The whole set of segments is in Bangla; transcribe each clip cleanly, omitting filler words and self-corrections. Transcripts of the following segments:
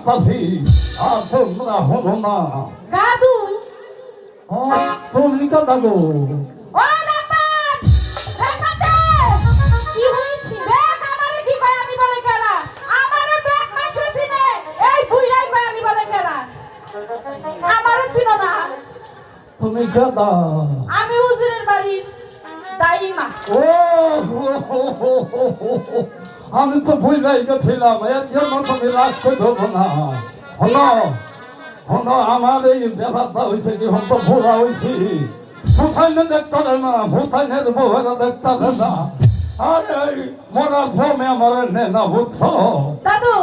ডাকতাছি আর তোমরা হলো না। দাদু তুমি কথা গো ও রাপাত রাপাতে কি হয়েছে দেখ আমারে কি কয় আমি বলে কেলা আমারে ব্যাগ মারছিস নে এই বুইরাই কয় আমি বলে কেলা আমারে চিনো না তুমি কথা আমি হুজুরের বাড়ির দাইমা ও আমি তো ভুলাই গেছিলাম এর জন্য তুমি রাগ করবো না। হলো হলো আমার এই ব্যাপারটা হয়েছে কি হতো ভোলা হয়েছি ভূতাইনে দেখতে না ভূতাইনের বউরা দেখতে না আরে এই মরা ভ্রমে আমার নে না বুঝছো দাদু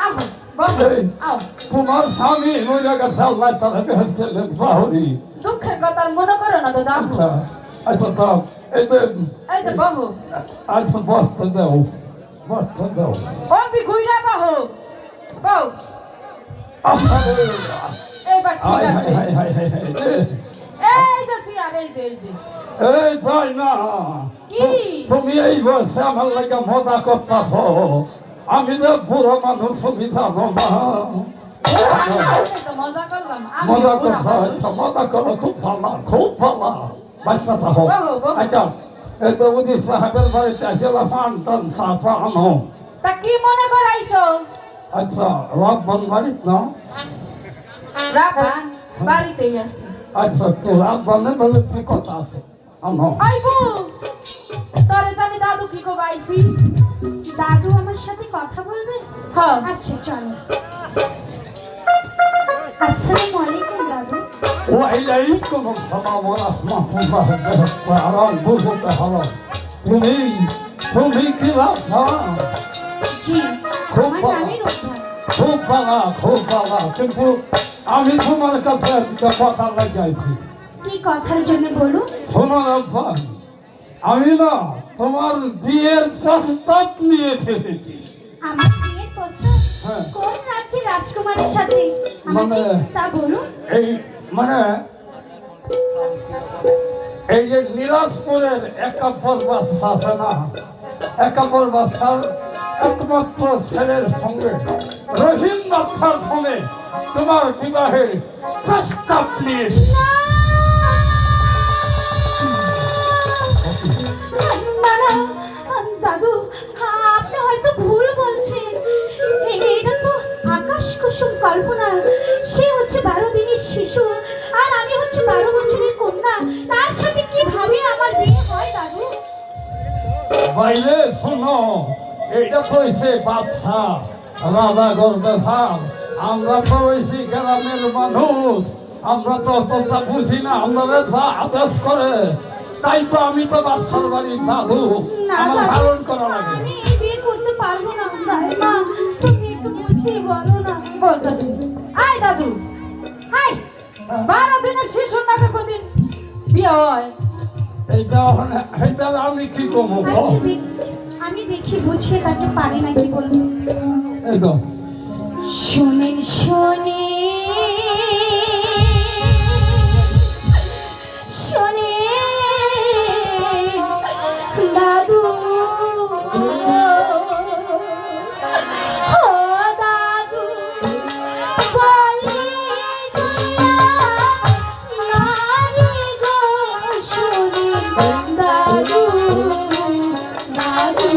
আও বসো আও তোমার স্বামী ওই জায়গায় চাল্লাই তারা বেহেস্তে বাহরি। দুঃখের কথা আর মনে করো না দাদা আচ্ছা আচ্ছা তো এই যে বাবু আচ্ছা বসতে দাও বসতে দাও। ও বি ঘুইরা বাহু বাউ এইবার ঠিক আছে এই যে সিয়ার এই যে এই তাই না কি তুমি এই বয়সে আমার লাগে মজা করতেছ আমি তো বুড়ো মানুষ তুমি জানো না মজা করলাম মজা করতে মজা করো খুব ভালো বাচ্চা থাকো। আচ্ছা এই তো উনি সাহেবের বাড়িতে আসলে পান টান সাফা আনো। তা কি মনে করাইছো আচ্ছা রাব্বান বাড়িত না রাবান বাড়িতেই আছে আচ্ছা তো রাব্বানের বলে কি কথা আছে আনো। আইবু তোরে জানি দাদু কি কো বাইছি দাদু আমার সাথে কথা বলবে? হ্যাঁ আচ্ছা চলো। আসসালামু আলাইকুম দাদু। ওয়ালাইকুম আসসালাম ওয়া রাহমাতুল্লাহি ওয়া বারাকাতুহু। বুঝতে হলো তুমি কি রাখা জি খুব আমার ভালো। নামের অভ্যাস। খুব ভালো কিন্তু আমি তোমার কাছে একটা কথা লাগাইছি। কি কথার জন্য বলুন? শোনো রাব্বা আমি না তোমার বিয়ের প্রস্তাব নিয়ে এসেছি। আমার বিয়ের প্রস্তাব হ্যাঁ। কোন রাজ্যের রাজকুমারের সাথে? আমাকে তা বলুন। এই মানে এই যে নীলাজপুরের একাব্বর বাদশা আছে না একাব্বর বাদশার একমাত্র ছেলের সঙ্গে রহিম বাদশার সঙ্গে তোমার বিবাহের প্রস্তাব নিয়ে এসেছি। না, না, দাদু আপনি হয়তো ভুল বলছেন। এটা তো আকাশ কুসুম কল্পনা। সে হচ্ছে 12 দিনের শিশু আর আমি হচ্ছে 12 বছরের কন্যা। তার সাথে কিভাবে আমার বিয়ে হয় দাদু? বাইরে শোনো এটা তো হয়েছে বাদশা রাজা গর্বে ভাব আমরা তো হয়েছি গ্রামের মানুষ আমরা তো অতটা বুঝি না আমাদের যা আদেশ করে তাই তো আমি তো বাদশার বাড়ির দাদু না আমার দাদু, পালন করা লাগে। আমি এই বিয়ে করতে পারবো না। দাইমা তুমি একটু বুঝিয়ে বলো না। বলতাছি আই দাদু হাই 12 দিনের শিশু নাকি কদিন বিয়ে হয় এইটা আমি কি করবো আচ্ছা আমি দেখি বুঝিয়ে তাকে পারি নাকি বলবো। এই তো শোনেন শোনে শোনে দাদু ও দাদু বলে নারী গো শোনে দাদু দাদু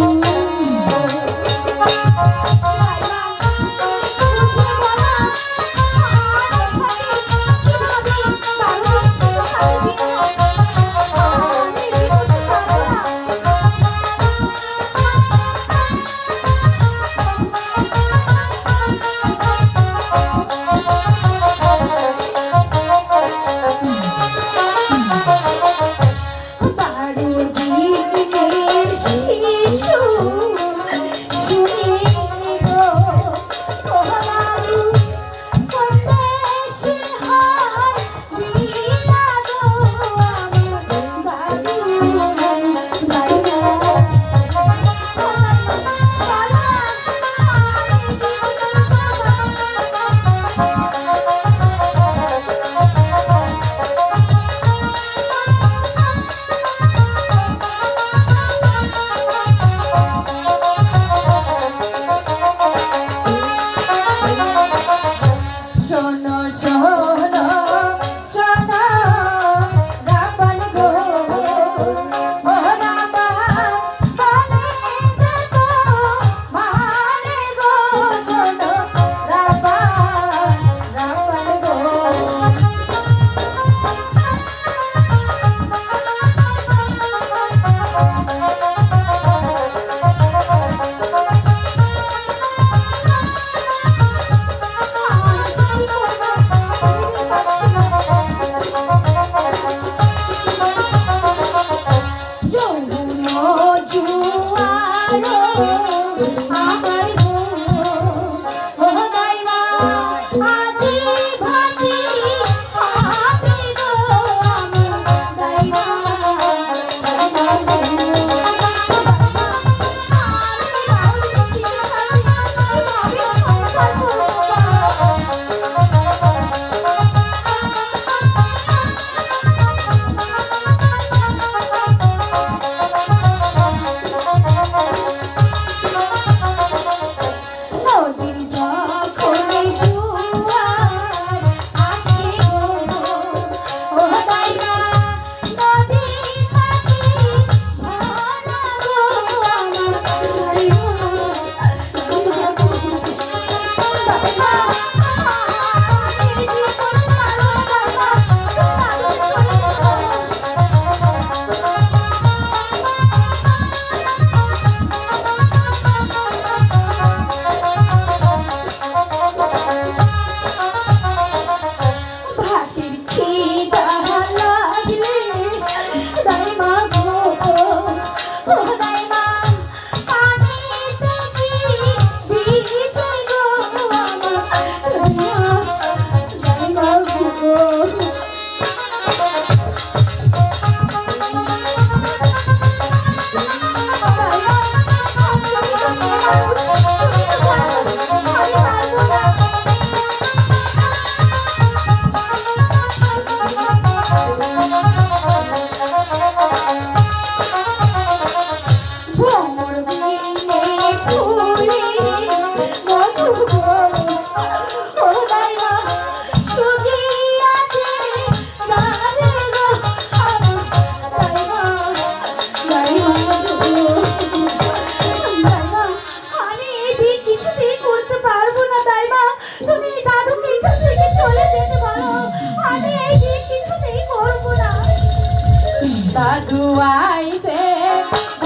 দাদু আইছে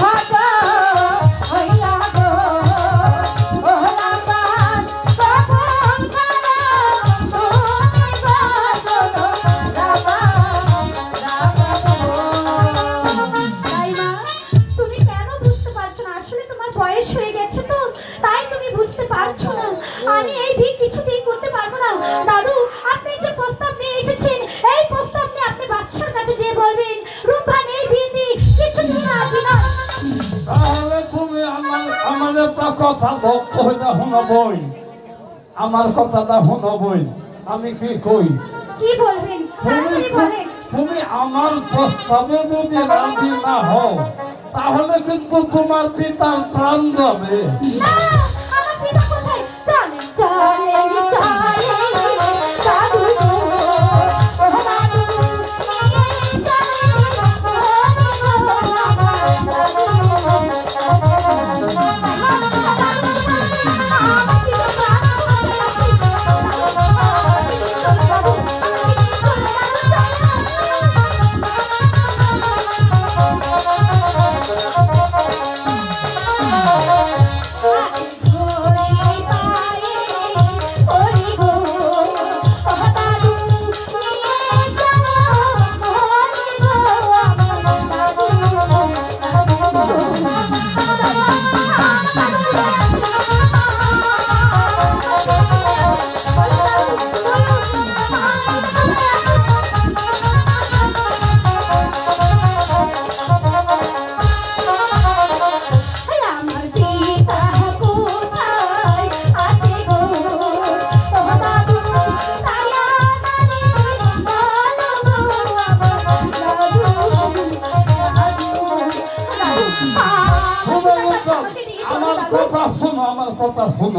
ঘট হইয়া গো ওরা পান কখন খানা তুমি বাজো রাবা দাইমা, তুমি কেন বুঝতে পারছো না? আসলে তোমার বয়স হয়ে গেছে তো, তাই তুমি বুঝতে পারছো না। আমি এই ভিক কিছুতেই করতে পারবো না। দাদু, আপনি যে প্রস্তাব নিয়ে এসেছেন, এই প্রস্তাব নিয়ে আপনি বাদশার কাছে যে বলবেন রূপা নেই, বিয়ে কিছুতেই রাজি না। তাহলে তুমি আমার একটা কথা ভক্ত হইতে শোনাবই, আমার কথাটা শোনাবই। আমি কি কই, কি বলবেন তাড়াতাড়ি বলেন। তুমি আমার প্রস্তাবে যদি রাজি না হও তাহলে কিন্তু তোমার পিতার প্রাণ যাবে। না, আমার পিতা কোথায়? চলে চলে চলে দাদু গো, ও দাদু নিয়ে চলে আমার কথা শোনো, আমার কথা শোনো।